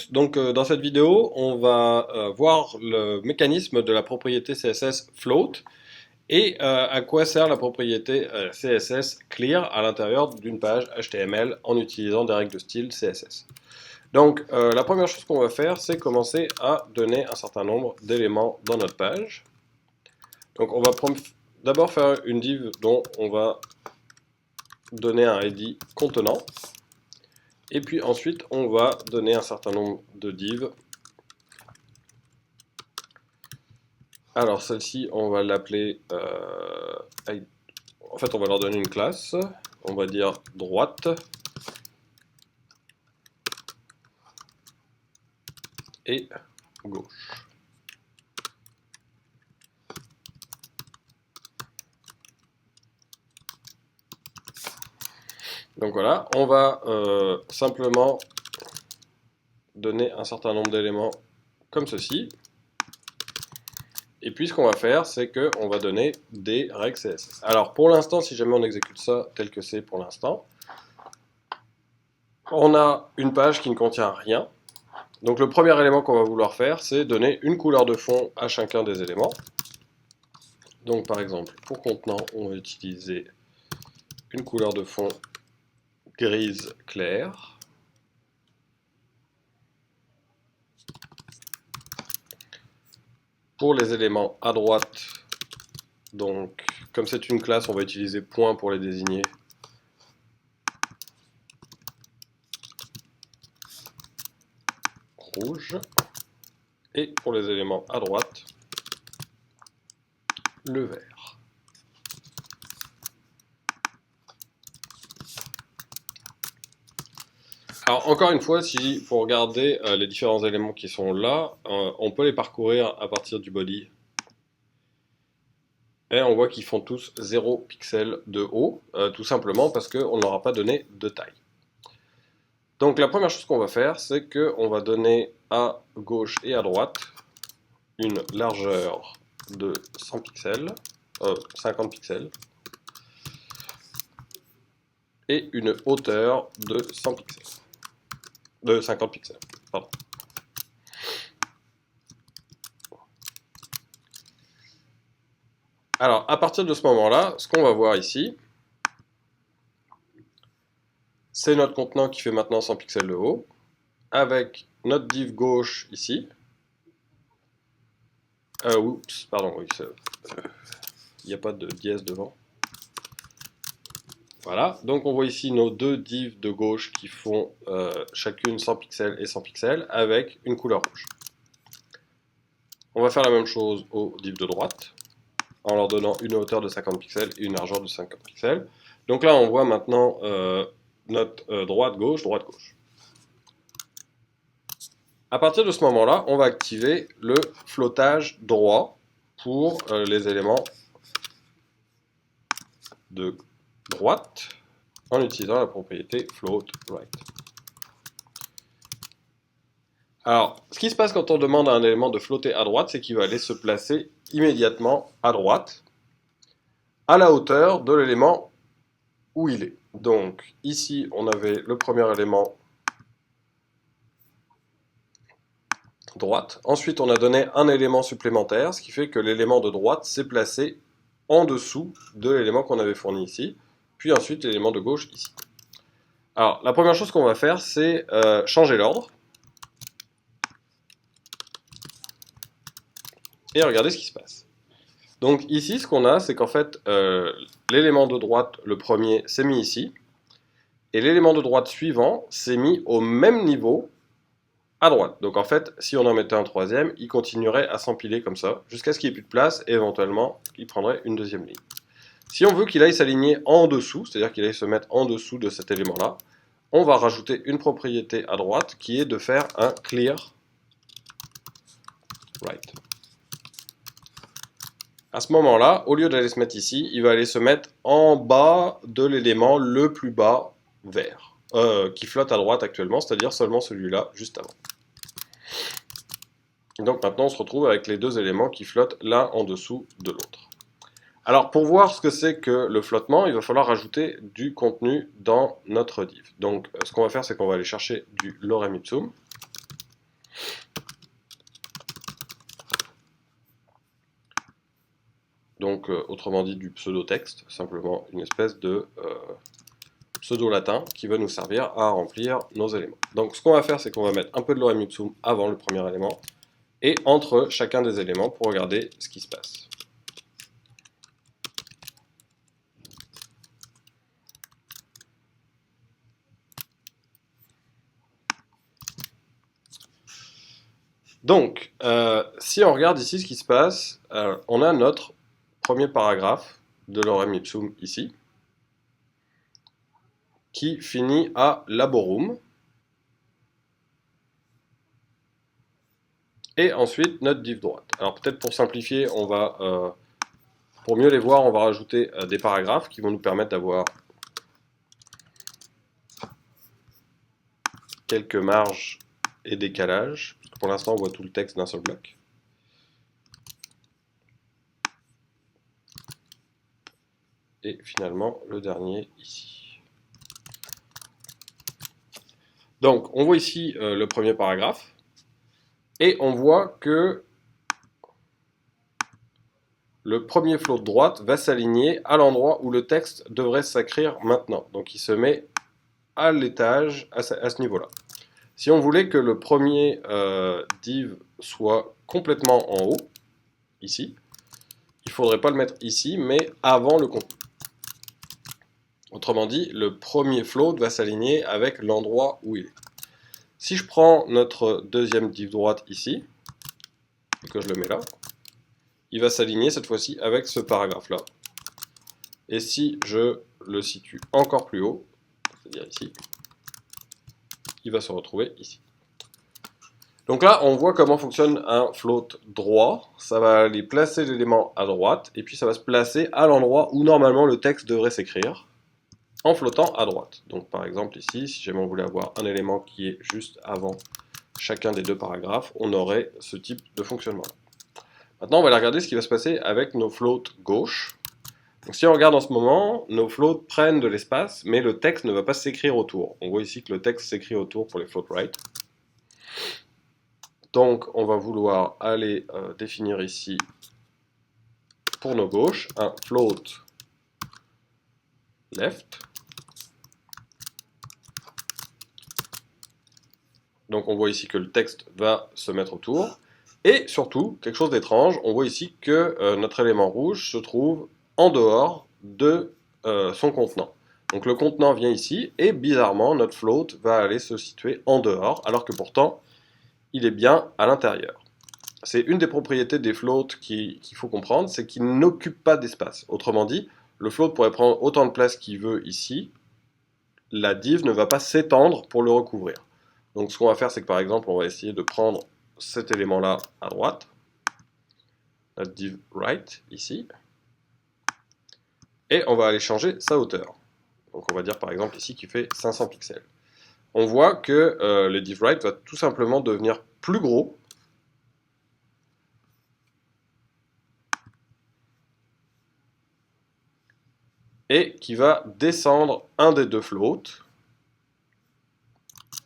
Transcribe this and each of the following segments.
tous. Donc, dans cette vidéo, on va voir le mécanisme de la propriété CSS float et à quoi sert la propriété CSS clear à l'intérieur d'une page HTML en utilisant des règles de style CSS. Donc, la première chose qu'on va faire, c'est commencer à donner un certain nombre d'éléments dans notre page. Donc, on va d'abord faire une div dont on va donner un ID contenant. Et puis ensuite, on va donner un certain nombre de divs. Alors celle-ci, on va l'appeler... en fait, on va leur donner une classe. On va dire droite. Et gauche. Donc voilà, on va simplement donner un certain nombre d'éléments comme ceci. Et puis ce qu'on va faire, c'est qu'on va donner des règles CSS. Alors pour l'instant, si jamais on exécute ça tel que c'est pour l'instant, on a une page qui ne contient rien. Donc le premier élément qu'on va vouloir faire, c'est donner une couleur de fond à chacun des éléments. Donc par exemple, pour contenant, on va utiliser une couleur de fond grise claire. Pour les éléments à droite, donc comme c'est une classe, on va utiliser point pour les désigner. Rouge. Et pour les éléments à droite, le vert. Alors encore une fois, si vous regardez les différents éléments qui sont là, on peut les parcourir à partir du body. Et on voit qu'ils font tous 0 pixels de haut, tout simplement parce qu'on ne leur a pas donné de taille. Donc la première chose qu'on va faire, c'est qu'on va donner à gauche et à droite une largeur de 100 pixels, 50 pixels, et une hauteur de 100 pixels. De 50 pixels, pardon. Alors, à partir de ce moment-là, ce qu'on va voir ici, c'est notre contenant qui fait maintenant 100 pixels de haut, avec notre div gauche ici. Oups, pardon, oui, il n'y a pas de dièse devant. Voilà, donc on voit ici nos deux divs de gauche qui font chacune 100 pixels et 100 pixels avec une couleur rouge. On va faire la même chose aux divs de droite, en leur donnant une hauteur de 50 pixels et une largeur de 50 pixels. Donc là, on voit maintenant notre droite-gauche, droite-gauche. À partir de ce moment-là, on va activer le flottage droit pour les éléments de droite en utilisant la propriété float right. Alors, ce qui se passe quand on demande à un élément de flotter à droite, c'est qu'il va aller se placer immédiatement à droite, à la hauteur de l'élément où il est. Donc, ici, on avait le premier élément droite. Ensuite, on a donné un élément supplémentaire, ce qui fait que l'élément de droite s'est placé en dessous de l'élément qu'on avait fourni ici, puis ensuite l'élément de gauche ici. Alors, la première chose qu'on va faire, c'est changer l'ordre. Et regardez ce qui se passe. Donc ici, ce qu'on a, c'est qu'en fait, l'élément de droite, le premier, s'est mis ici, et l'élément de droite suivant s'est mis au même niveau à droite. Donc en fait, si on en mettait un troisième, il continuerait à s'empiler comme ça, jusqu'à ce qu'il n'y ait plus de place, et éventuellement, il prendrait une deuxième ligne. Si on veut qu'il aille s'aligner en dessous, c'est-à-dire qu'il aille se mettre en dessous de cet élément-là, on va rajouter une propriété à droite, qui est de faire un clear right. À ce moment-là, au lieu d'aller se mettre ici, il va aller se mettre en bas de l'élément le plus bas vert, qui flotte à droite actuellement, c'est-à-dire seulement celui-là, juste avant. Donc maintenant, on se retrouve avec les deux éléments qui flottent l'un en dessous de l'autre. Alors, pour voir ce que c'est que le flottement, il va falloir rajouter du contenu dans notre div. Donc, ce qu'on va faire, c'est qu'on va aller chercher du lorem ipsum. donc autrement dit du pseudo-texte, simplement une espèce de pseudo-latin qui va nous servir à remplir nos éléments. Donc ce qu'on va faire, c'est qu'on va mettre un peu de lorem ipsum avant le premier élément, et entre chacun des éléments pour regarder ce qui se passe. Donc, si on regarde ici ce qui se passe, on a notre premier paragraphe de lorem ipsum ici, qui finit à laborum, et ensuite notre div droite. Alors peut-être pour simplifier, on va, pour mieux les voir, on va rajouter des paragraphes qui vont nous permettre d'avoir quelques marges et décalages, parce que pour l'instant on voit tout le texte d'un seul bloc. Et finalement le dernier ici. Donc on voit ici le premier paragraphe, et on voit que le premier float de droite va s'aligner à l'endroit où le texte devrait s'écrire maintenant. Donc il se met à l'étage, à ce niveau-là. Si on voulait que le premier div soit complètement en haut, ici, il ne faudrait pas le mettre ici, mais avant le contenu. Autrement dit, le premier float va s'aligner avec l'endroit où il est. Si je prends notre deuxième div droite ici, et que je le mets là, il va s'aligner cette fois-ci avec ce paragraphe-là. Et si je le situe encore plus haut, c'est-à-dire ici, il va se retrouver ici. Donc là, on voit comment fonctionne un float droit. Ça va aller placer l'élément à droite, et puis ça va se placer à l'endroit où normalement le texte devrait s'écrire, en flottant à droite. Donc par exemple ici, si jamais on voulait avoir un élément qui est juste avant chacun des deux paragraphes, on aurait ce type de fonctionnement. Maintenant, on va aller regarder ce qui va se passer avec nos floats gauche. Donc si on regarde en ce moment, nos floats prennent de l'espace, mais le texte ne va pas s'écrire autour. On voit ici que le texte s'écrit autour pour les float right. Donc on va vouloir aller définir ici, pour nos gauches, un float left. Donc on voit ici que le texte va se mettre autour. Et surtout, quelque chose d'étrange, on voit ici que notre élément rouge se trouve en dehors de son contenant. Donc le contenant vient ici, et bizarrement, notre float va aller se situer en dehors, alors que pourtant, il est bien à l'intérieur. C'est une des propriétés des floats qu'il faut comprendre, c'est qu'ils n'occupent pas d'espace. Autrement dit, le float pourrait prendre autant de place qu'il veut ici, la div ne va pas s'étendre pour le recouvrir. Donc ce qu'on va faire, c'est que par exemple, on va essayer de prendre cet élément-là à droite, notre div right, ici, et on va aller changer sa hauteur. Donc on va dire par exemple ici qu'il fait 500 pixels. On voit que le div right va tout simplement devenir plus gros, et qui va descendre un des deux floats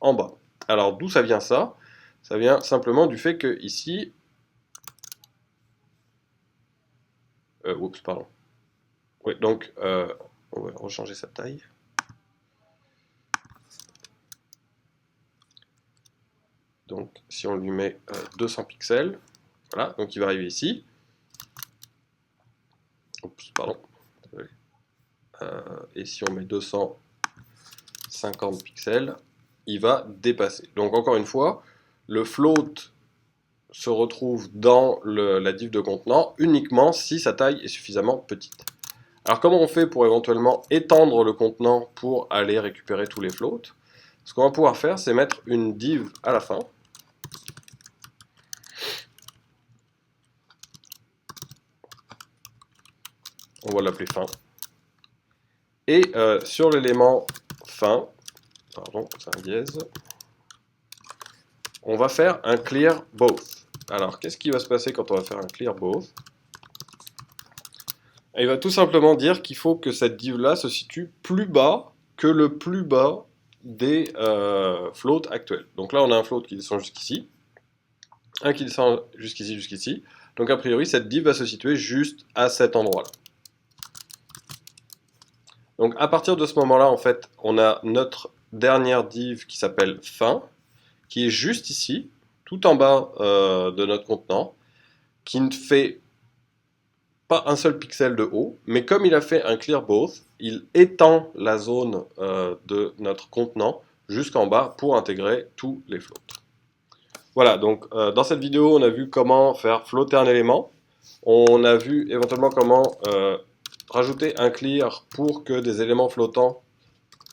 en bas. Alors d'où ça vient ça? Ça vient simplement du fait que ici, oups, pardon. Oui, donc on va rechanger sa taille. Donc si on lui met 200 pixels, voilà, donc il va arriver ici. Oups, pardon. Et si on met 250 pixels, il va dépasser. Donc encore une fois, le float se retrouve dans la div de contenant uniquement si sa taille est suffisamment petite. Alors comment on fait pour éventuellement étendre le contenant pour aller récupérer tous les floats? Ce qu'on va pouvoir faire, c'est mettre une div à la fin. On va l'appeler fin. Et sur l'élément fin, pardon, c'est un dièse, on va faire un clear both. Alors, qu'est-ce qui va se passer quand on va faire un clear both? Il va tout simplement dire qu'il faut que cette div-là se situe plus bas que le plus bas des floats actuels. Donc là, on a un float qui descend jusqu'ici, un qui descend jusqu'ici, jusqu'ici. Donc a priori, cette div va se situer juste à cet endroit-là. Donc à partir de ce moment-là, en fait, on a notre dernière div qui s'appelle fin, qui est juste ici, tout en bas de notre contenant, qui ne fait pas un seul pixel de haut, mais comme il a fait un clear both, il étend la zone de notre contenant jusqu'en bas pour intégrer tous les floats. Voilà, donc dans cette vidéo, on a vu comment faire flotter un élément. On a vu éventuellement comment rajouter un clear pour que des éléments flottants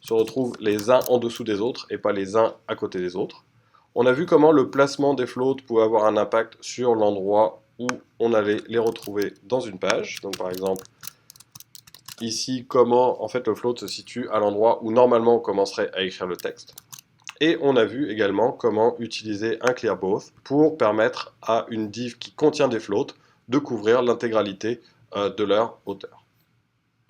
se retrouvent les uns en dessous des autres et pas les uns à côté des autres. On a vu comment le placement des floats pouvait avoir un impact sur l'endroit où on allait les retrouver dans une page. Donc par exemple, ici, comment en fait le float se situe à l'endroit où normalement on commencerait à écrire le texte. Et on a vu également comment utiliser un clear both pour permettre à une div qui contient des floats de couvrir l'intégralité de leur hauteur.